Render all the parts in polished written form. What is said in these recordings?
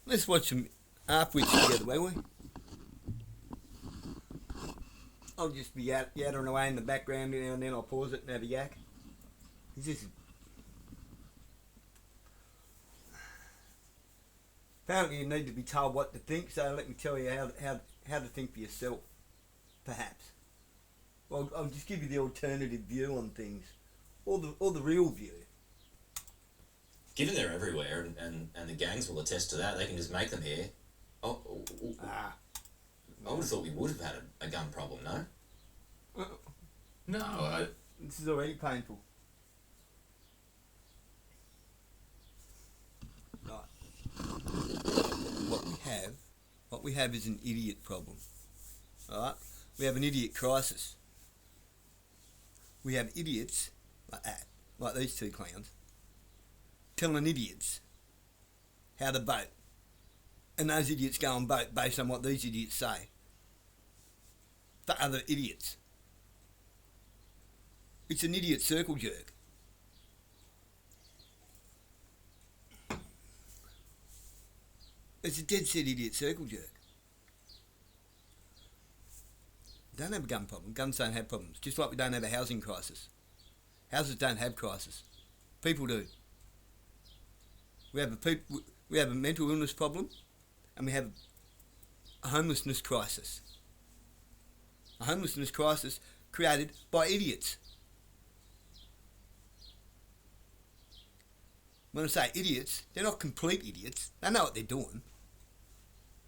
Let's watch some half-wits together, will we? I'll just be yattering away in the background and then I'll pause it and have a yak. This is... Apparently you need to be told what to think, so let me tell you how to think for yourself, perhaps. Well, I'll just give you the alternative view on things, or the real view. Given they're everywhere, and the gangs will attest to that, they can just make them here. I would have thought we would have had a gun problem, no? No, This is already painful. Right. What we have is an idiot problem. Alright? We have an idiot crisis. We have idiots like that, like these two clowns, telling idiots how to vote. And those idiots go and vote based on what these idiots say. For other idiots. It's an idiot circle jerk. It's a dead set idiot circle jerk. Don't have a gun problem. Guns don't have problems. Just like we don't have a housing crisis. Houses don't have crisis. People do. We have a mental illness problem, and we have a homelessness crisis. A homelessness crisis created by idiots. When I say idiots, they're not complete idiots. They know what they're doing.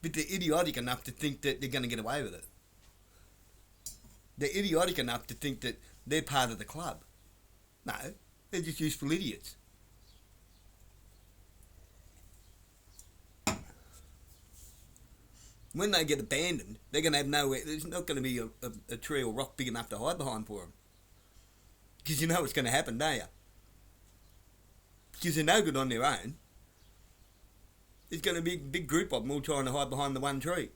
But they're idiotic enough to think that they're going to get away with it. They're idiotic enough to think that they're part of the club. No, they're just useful idiots. When they get abandoned, they're going to have nowhere. There's not going to be a tree or rock big enough to hide behind for them. Because you know what's going to happen, don't you? Because they're no good on their own. There's going to be a big group of them all trying to hide behind the one tree.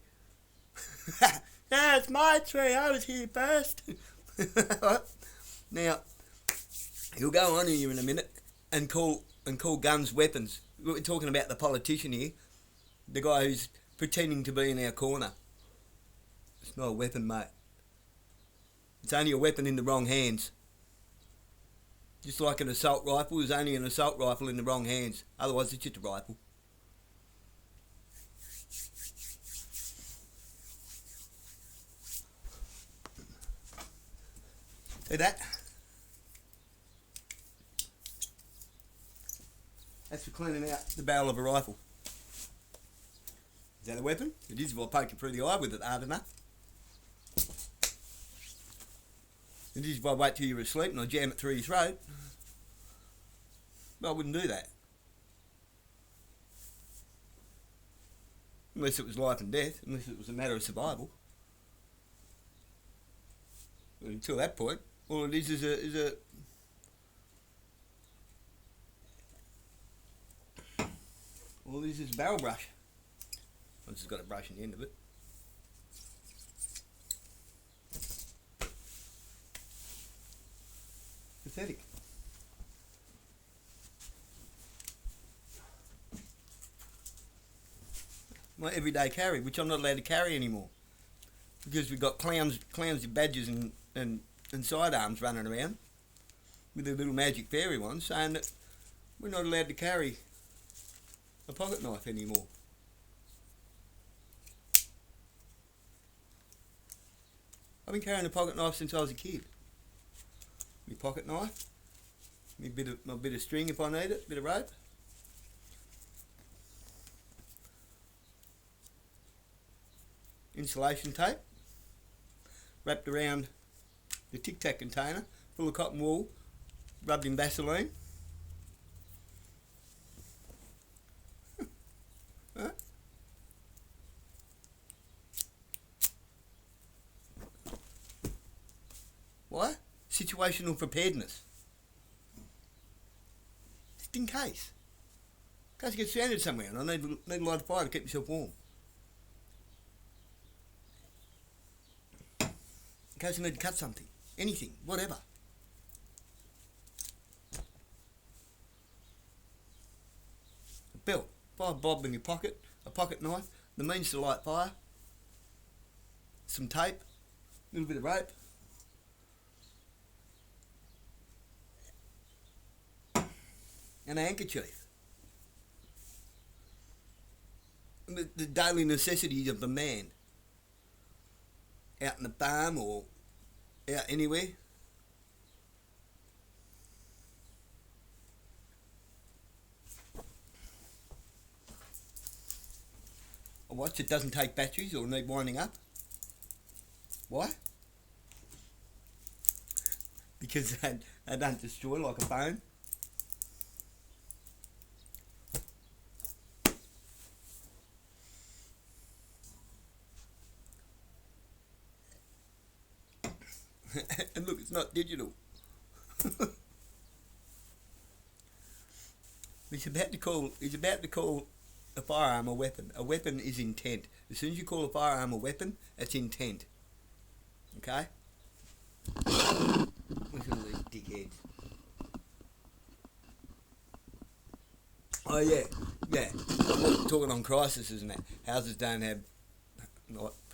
It's my tree, I was here first. Now, he'll go on here in a minute and call guns weapons. We're talking about the politician here, the guy who's pretending to be in our corner. It's not a weapon, mate. It's only a weapon in the wrong hands. Just like an assault rifle is only an assault rifle in the wrong hands. Otherwise, it's just a rifle. See that? That's for cleaning out the barrel of a rifle. Is that a weapon? It is if I poke it through the eye with it hard enough. It is if I wait till you're asleep and I jam it through your throat. But I wouldn't do that. Unless it was life and death, unless it was a matter of survival. But until that point, all it is a all it is a barrel brush. Once it's got a brush in the end of it. Pathetic. My everyday carry, which I'm not allowed to carry anymore. Because we've got clowns with badges and sidearms running around with their little magic fairy ones saying that we're not allowed to carry a pocket knife anymore. I've been carrying a pocket knife since I was a kid. My pocket knife, my bit of string if I need it, bit of rope. Insulation tape wrapped around the Tic Tac container full of cotton wool, rubbed in Vaseline. Right? Why? Situational preparedness. Just in case. In case you get stranded somewhere and I need a light of fire to keep myself warm. In case I need to cut something. Anything. Whatever. A belt. 5 bob in your pocket, a pocket knife, the means to light fire, some tape, a little bit of rope, and a handkerchief. The daily necessities of the man. Out in the farm or out anywhere. A watch that doesn't take batteries or need winding up. Why? Because they don't destroy like a phone. And look, it's not digital. He's about to call a firearm a weapon. A weapon is intent. As soon as you call a firearm a weapon, it's intent. Okay? Look at these dickheads. Oh yeah. Talking on crises and that. Houses don't have,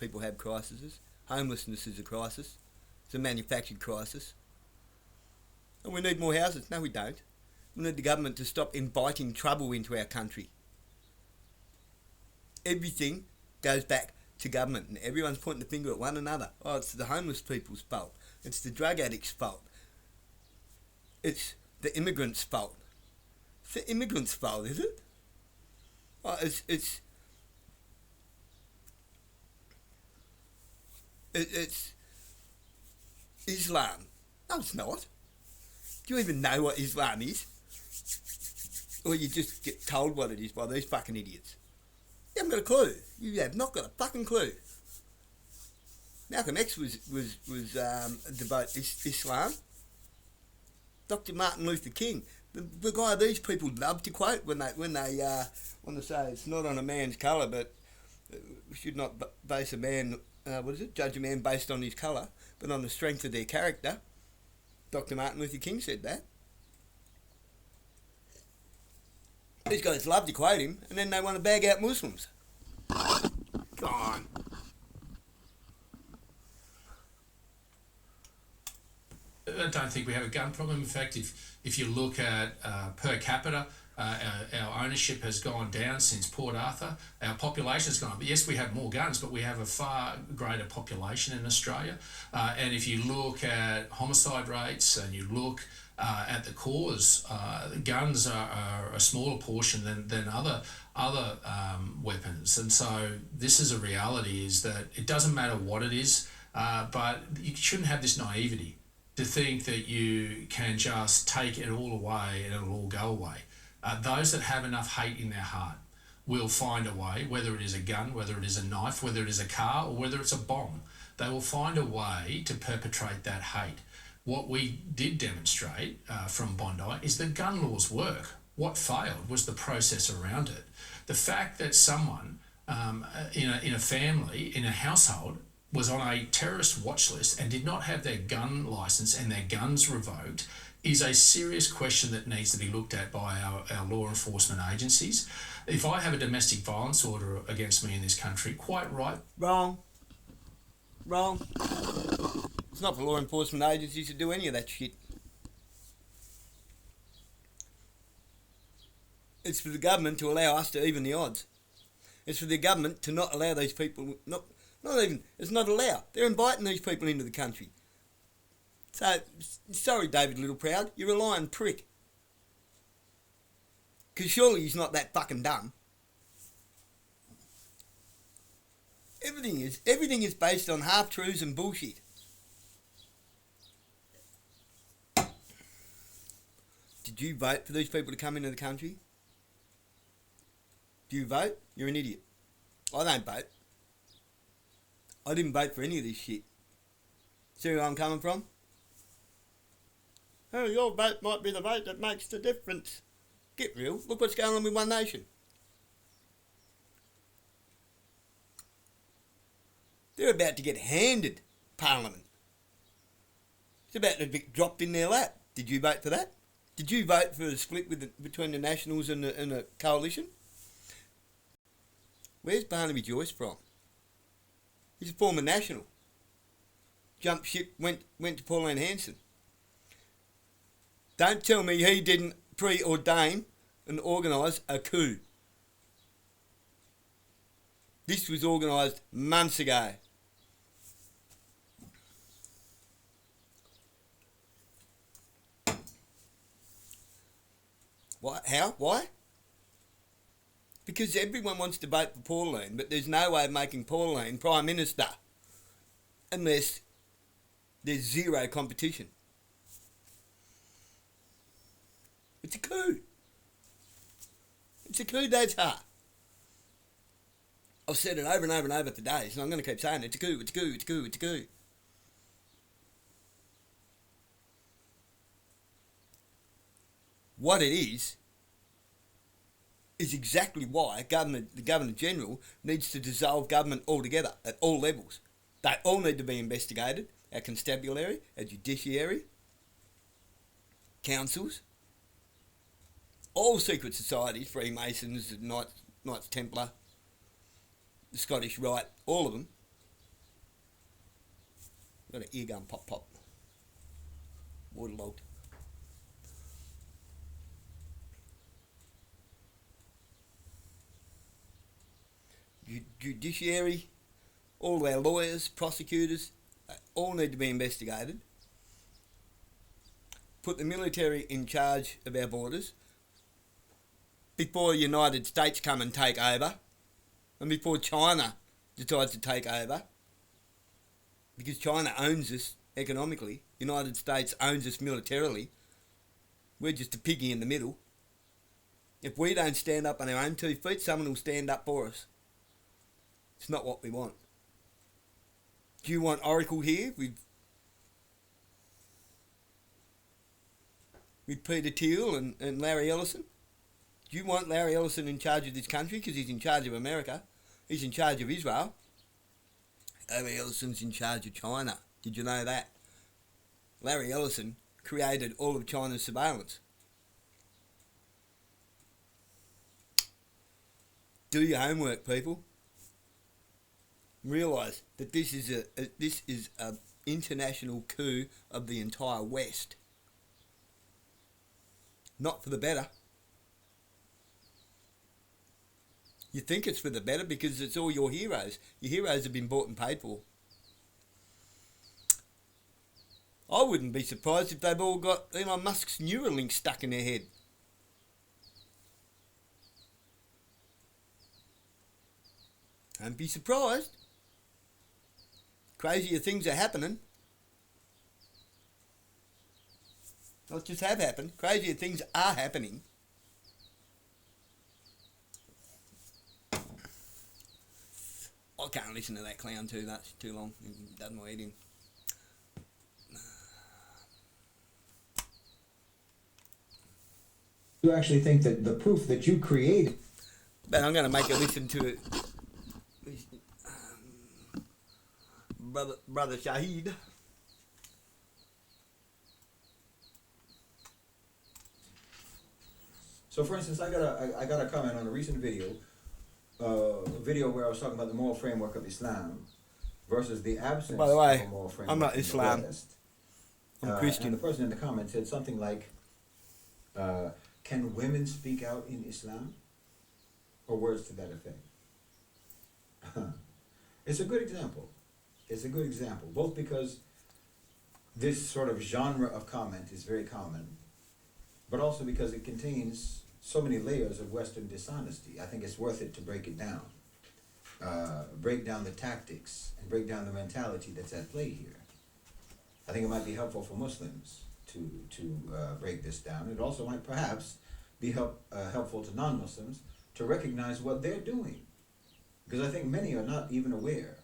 people have crises. Homelessness is a crisis. It's a manufactured crisis. And we need more houses. No, we don't. We need the government to stop inviting trouble into our country. Everything goes back to government and everyone's pointing the finger at one another. Oh, it's the homeless people's fault. It's the drug addicts' fault. It's the immigrants' fault. It's the immigrants' fault, is it? Oh, it's Islam. No, it's not. Do you even know what Islam is? Or you just get told what it is by these fucking idiots? You haven't got a clue. You have not got a fucking clue. Malcolm X was about Islam. Dr. Martin Luther King, the guy these people love to quote when they want to say it's not on a man's colour, but we should not base a man, judge a man based on his colour, but on the strength of their character. Dr. Martin Luther King said that. These guys love to quote him, and then they want to bag out Muslims. Come on. I don't think we have a gun problem. In fact, if you look at per capita, our ownership has gone down since Port Arthur. Our population has gone up. Yes, we have more guns, but we have a far greater population in Australia. And if you look at homicide rates and you look at the cause, guns are a smaller portion than other weapons. And so this is a reality, is that it doesn't matter what it is, but you shouldn't have this naivety to think that you can just take it all away and it'll all go away. Those that have enough hate in their heart will find a way, whether it is a gun, whether it is a knife, whether it is a car, or whether it's a bomb. They will find a way to perpetrate that hate. What we did demonstrate from Bondi is that gun laws work. What failed was the process around it. The fact that someone in a family, in a household, was on a terrorist watch list and did not have their gun licence and their guns revoked is a serious question that needs to be looked at by our law enforcement agencies. If I have a domestic violence order against me in this country, quite right. Wrong. It's not for law enforcement agencies to do any of that shit. It's for the government to allow us to even the odds. It's for the government to not allow these people, it's not allowed. They're inviting these people into the country. So, sorry David Littleproud, you're a lying prick. Because surely he's not that fucking dumb. Everything is based on half-truths and bullshit. Did you vote for these people to come into the country? Do you vote? You're an idiot. I don't vote. I didn't vote for any of this shit. See where I'm coming from? Oh, your vote might be the vote that makes the difference. Get real. Look what's going on with One Nation. They're about to get handed Parliament. It's about to be dropped in their lap. Did you vote for that? Did you vote for a split between the Nationals and the coalition? Where's Barnaby Joyce from? He's a former national. Jumped ship, went to Pauline Hanson. Don't tell me he didn't preordain and organise a coup. This was organised months ago. What? How? Why? Because everyone wants to vote for Pauline, but there's no way of making Pauline Prime Minister unless there's zero competition. It's a coup. It's a coup d'etat. I've said it over and over and over for days, and I'm going to keep saying it. It's a coup, it's a coup, it's a coup, it's a coup. What it is exactly why the Governor General needs to dissolve government altogether at all levels. They all need to be investigated. Our constabulary, our judiciary, councils, all secret societies, Freemasons, Knights Templar, the Scottish Rite, all of them. Got an eargun pop. Waterlogged. Judiciary, all of our lawyers, prosecutors, all need to be investigated. Put the military in charge of our borders before the United States come and take over, and before China decides to take over, because China owns us economically, United States owns us militarily. We're just a piggy in the middle. If we don't stand up on our own 2 feet, someone will stand up for us. It's not what we want. Do you want Oracle here with Peter Thiel and Larry Ellison? Do you want Larry Ellison in charge of this country because he's in charge of America? He's in charge of Israel. Larry Ellison's in charge of China. Did you know that? Larry Ellison created all of China's surveillance. Do your homework, people. Realise that this is a international coup of the entire West. Not for the better. You think it's for the better because it's all your heroes. Your heroes have been bought and paid for. I wouldn't be surprised if they've all got Elon Musk's Neuralink stuck in their head. Don't be surprised. Crazier things are happening. Not just have happened, crazier things are happening. I can't listen to that clown too much, too long. It does my head in. You actually think that the proof that you created... But I'm going to make her listen to it. Brother Shahid. So, for instance, I got a comment on a recent video, a video where I was talking about the moral framework of Islam versus the absence By the way, of a moral framework. I'm not in the Islam. West. I'm Christian. And the person in the comment said something like, "Can women speak out in Islam?" Or words to that effect. It's a good example. It's a good example, both because this sort of genre of comment is very common, but also because it contains so many layers of Western dishonesty. I think it's worth it to break it down. Break down the tactics and break down the mentality that's at play here. I think it might be helpful for Muslims to break this down. It also might perhaps be helpful to non-Muslims to recognize what they're doing. Because I think many are not even aware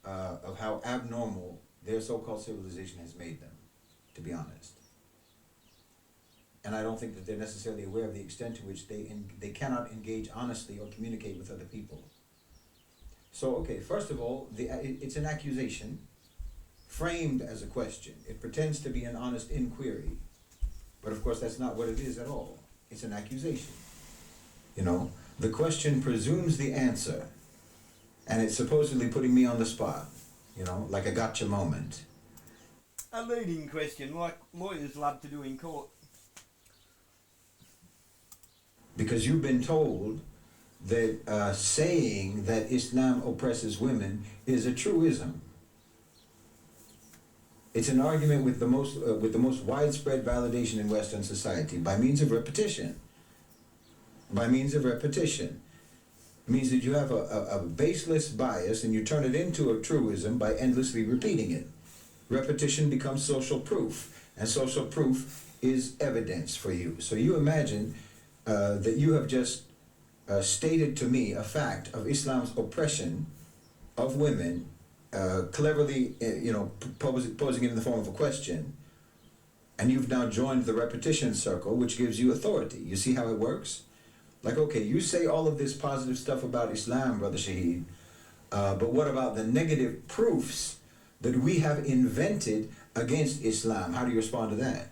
of how abnormal their so-called civilization has made them, to be honest. And I don't think that they're necessarily aware of the extent to which they cannot engage honestly or communicate with other people. So, okay, first of all, it's an accusation framed as a question. It pretends to be an honest inquiry. But of course, that's not what it is at all. It's an accusation. You know, the question presumes the answer. and it's supposedly putting me on the spot, you know, like a gotcha moment. A leading question, like lawyers love to do in court. Because you've been told that saying that Islam oppresses women is a truism. It's an argument with the most widespread validation in Western society by means of repetition. By means of repetition. It means that you have a baseless bias and you turn it into a truism by endlessly repeating it. Repetition becomes social proof, and social proof is evidence for you. So you imagine that you have just stated to me a fact of Islam's oppression of women, cleverly, posing it in the form of a question, and you've now joined the repetition circle, which gives you authority. You see how it works? Like, okay, you say all of this positive stuff about Islam, Brother Shaheed, but what about the negative proofs that we have invented against Islam? How do you respond to that?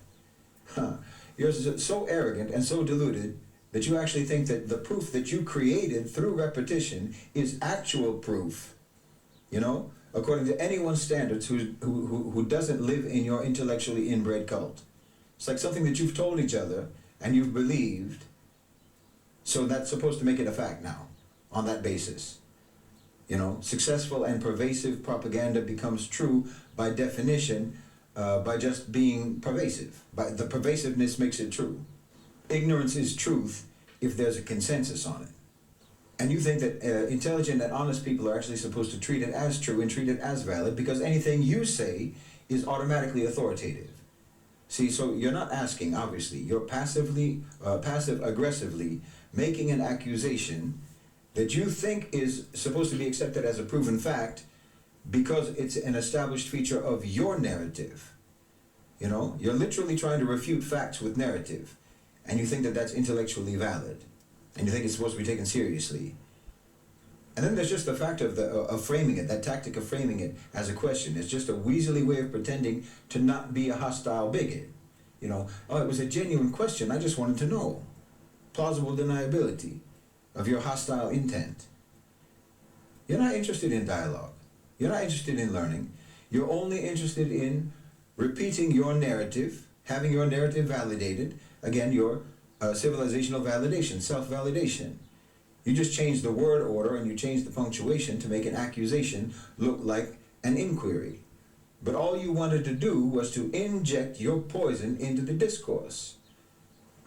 You're so arrogant and so deluded that you actually think that the proof that you created through repetition is actual proof, you know, according to anyone's standards who doesn't live in your intellectually inbred cult. It's like something that you've told each other and you've believed, so that's supposed to make it a fact now, on that basis. You know, successful and pervasive propaganda becomes true by definition, by just being pervasive. By the pervasiveness makes it true. Ignorance is truth if there's a consensus on it. And you think that intelligent and honest people are actually supposed to treat it as true and treat it as valid because anything you say is automatically authoritative. See, so you're not asking, obviously. You're passive-aggressively making an accusation that you think is supposed to be accepted as a proven fact because it's an established feature of your narrative. You know, you're literally trying to refute facts with narrative, and you think that that's intellectually valid, and you think it's supposed to be taken seriously. And then there's just the fact of framing it, that tactic of framing it as a question. It's just a weaselly way of pretending to not be a hostile bigot. You know, oh, it was a genuine question, I just wanted to know. Plausible deniability of your hostile intent. You're not interested in dialogue. You're not interested in learning. You're only interested in repeating your narrative, having your narrative validated. Again, your civilizational validation, self-validation. You just change the word order and you change the punctuation to make an accusation look like an inquiry. But all you wanted to do was to inject your poison into the discourse.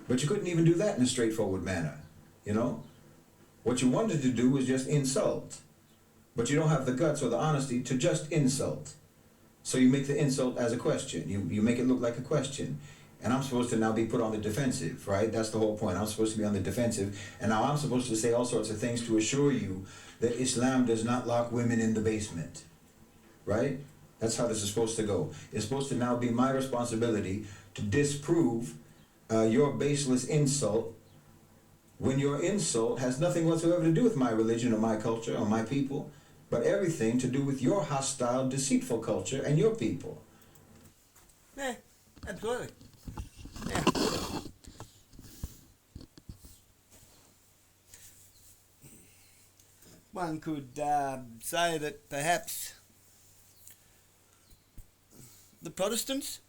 But you couldn't even do that in a straightforward manner, you know? What you wanted to do was just insult. But you don't have the guts or the honesty to just insult. So you make the insult as a question. You make it look like a question. And I'm supposed to now be put on the defensive, right? That's the whole point. I'm supposed to be on the defensive. And now I'm supposed to say all sorts of things to assure you that Islam does not lock women in the basement, right? That's how this is supposed to go. It's supposed to now be my responsibility to disprove your baseless insult when your insult has nothing whatsoever to do with my religion or my culture or my people, but everything to do with your hostile, deceitful culture and your people. Yeah, absolutely. Yeah. One could say that perhaps the Protestants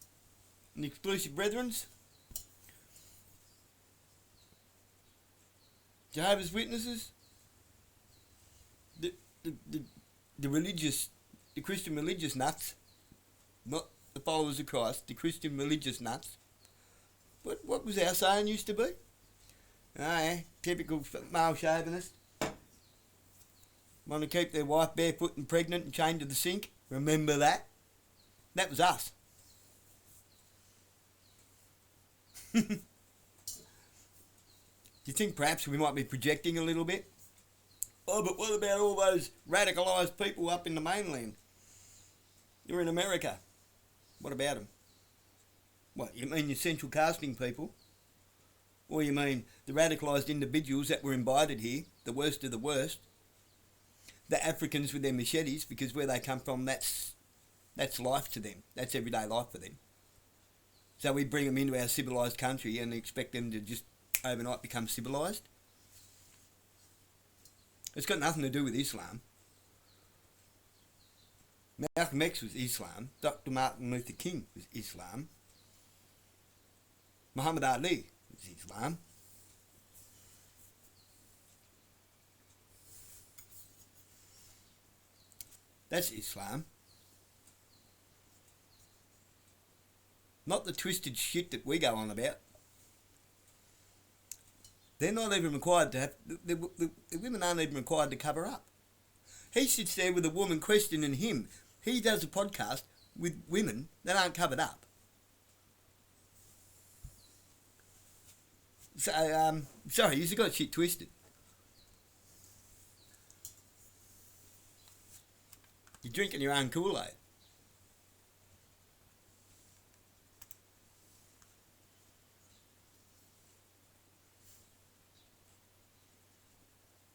and the Exclusive Brethrens, Jehovah's Witnesses, the religious, the Christian religious nuts, not the followers of Christ, the Christian religious nuts. What was our saying used to be? Oh yeah, typical male chauvinist. Want to keep their wife barefoot and pregnant and chained to the sink? Remember that? That was us. Do you think perhaps we might be projecting a little bit? Oh, but what about all those radicalised people up in the mainland? You're in America. What about them? What, you mean your central casting people? Or you mean the radicalised individuals that were invited here, the worst of the worst? The Africans with their machetes, because where they come from, that's life to them. That's everyday life for them. So we bring them into our civilised country and expect them to just overnight become civilised? It's got nothing to do with Islam. Malcolm X was Islam. Dr. Martin Luther King was Islam. Muhammad Ali was Islam. That's Islam. Not the twisted shit that we go on about. They're not even required to have... The women aren't even required to cover up. He sits there with a woman questioning him. He does a podcast with women that aren't covered up. So, sorry, you've got shit twisted. You're drinking your own Kool-Aid.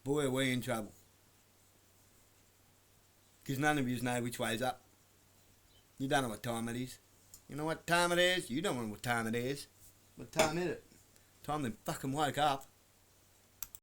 Boy, are we in trouble. Because none of you know which way's up. You don't know what time it is. You know what time it is? You don't know what time it is. What time is it? Time they fucking woke up.